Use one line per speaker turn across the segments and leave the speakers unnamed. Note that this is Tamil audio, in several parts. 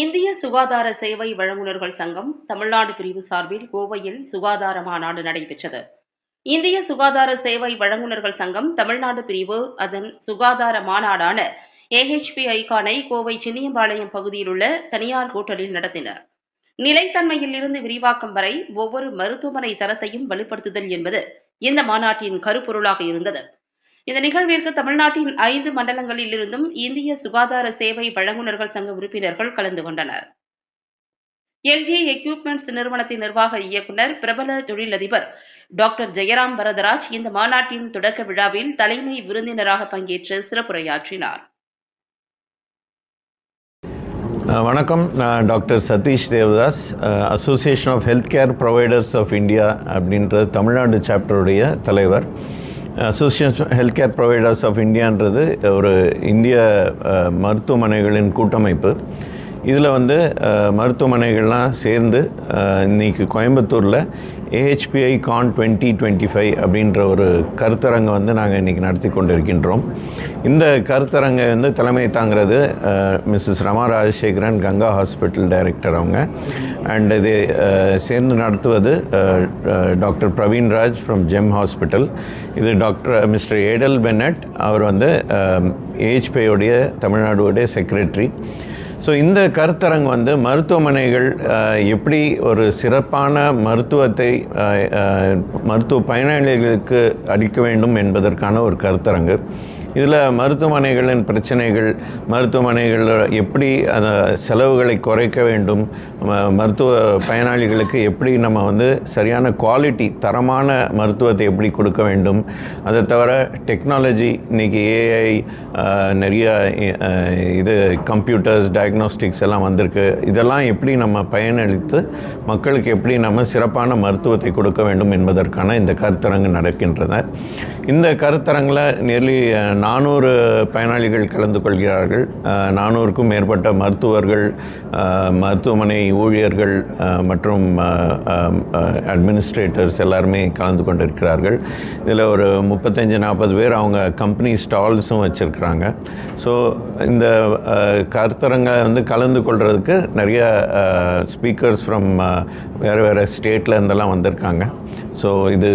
இந்திய சுகாதார சேவை வழங்குநர்கள் சங்கம் தமிழ்நாடு பிரிவு சார்பில் கோவையில் சுகாதார மாநாடு நடைபெற்றது. இந்திய சுகாதார சேவை வழங்குநர்கள் சங்கம் தமிழ்நாடு பிரிவு அதன் சுகாதார மாநாடான AHPI-க்கானை கோவை சின்னியம்பாளையம் பகுதியில் உள்ள தனியார் ஹோட்டலில் நடத்தினர். நிலைத்தன்மையில் இருந்து விரிவாக்கம் வரை ஒவ்வொரு மருத்துவமனை தரத்தையும் வலுப்படுத்துதல் என்பது இந்த மாநாட்டின் கருப்பொருளாக இருந்தது. இந்த நிகழ்விற்கு தமிழ்நாட்டின் 5 மண்டலங்களில் இருந்தும் இந்திய சுகாதார சேவை வழங்குநர்கள் சங்க உறுப்பினர்கள் கலந்து கொண்டனர். LG எக்யூப்மெண்ட்ஸ் நிறுவனத்தின் நிர்வாக இயக்குநர் பிரபல தொழிலதிபர் டாக்டர் ஜெயராம் வரதராஜ் இந்த மாநாட்டின் தொடக்க விழாவில் தலைமை விருந்தினராக பங்கேற்று சிறப்புரையாற்றினார்.
வணக்கம், நான் doctor Satish Devadas, association of health care providers of India அப்படின்ற தமிழ்நாடு சாப்டருடைய தலைவர். Association health care providers of இந்தியான்றது ஒரு இந்திய மருத்துவமனைகளின் கூட்டமைப்பு. இதில் மருத்துவமனைகள்லாம் சேர்ந்து இன்றைக்கி கோயம்புத்தூரில் AHPI CON 2025 அப்படின்ற ஒரு கருத்தரங்கை நாங்கள் இன்றைக்கி நடத்தி கொண்டிருக்கின்றோம். இந்த கருத்தரங்கை தலைமை தாங்கிறது Mrs Rama Rajasekaran, Ganga hospital director அவங்க. அண்ட் இதை சேர்ந்து நடத்துவது doctor Praveen Raj from Gem hospital. இது மிஸ்டர் ஏடல் பென்னட், அவர் AHPI உடைய தமிழ்நாடுடைய செக்ரட்டரி. ஸோ இந்த கருத்தரங்கு மருத்துவமனைகள் எப்படி ஒரு சிறப்பான மருத்துவத்தை மருத்துவ பயனாளிகளுக்கு அளிக்க வேண்டும் என்பதற்கான ஒரு கருத்தரங்கு. இதில் மருத்துவமனைகளின் பிரச்சனைகள், மருத்துவமனைகளில் எப்படி அந்த செலவுகளை குறைக்க வேண்டும், மருத்துவ பயனாளிகளுக்கு எப்படி நம்ம சரியான குவாலிட்டி, தரமான மருத்துவத்தை எப்படி கொடுக்க வேண்டும், அதை தவிர டெக்னாலஜி, இன்றைக்கி AI, நிறைய கம்ப்யூட்டர்ஸ், டயக்னோஸ்டிக்ஸ் எல்லாம் வந்திருக்கு. இதெல்லாம் எப்படி நம்ம பயனளித்து மக்களுக்கு எப்படி நம்ம சிறப்பான மருத்துவத்தை கொடுக்க வேண்டும் என்பதற்கான இந்த கருத்தரங்கு நடக்கின்றன. இந்த கருத்தரங்கில் நியர்லி 400 பயனாளிகள் கலந்து கொள்கிறார்கள். 400க்கும் மேற்பட்ட மருத்துவர்கள், மருத்துவமனை ஊழியர்கள் மற்றும் அட்மினிஸ்ட்ரேட்டர்ஸ் எல்லாருமே கலந்து கொண்டிருக்கிறார்கள். இதில் ஒரு 35-40 பேர் அவங்க கம்பெனி ஸ்டால்ஸும் வச்சுருக்கிறாங்க. ஸோ இந்த கருத்தரங்கை கலந்து கொள்கிறதுக்கு நிறைய ஸ்பீக்கர்ஸ் ஃப்ரம் வேறு ஸ்டேட்டில் இருந்தெல்லாம் வந்திருக்காங்க. ஸோ இது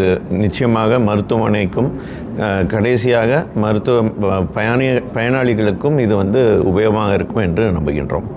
நிச்சயமாக மருத்துவமனைக்கும் கடைசியாக மருத்துவ பயனாளிகளுக்கும் இது உபயோகமாக இருக்கும் என்று நம்புகின்றோம்.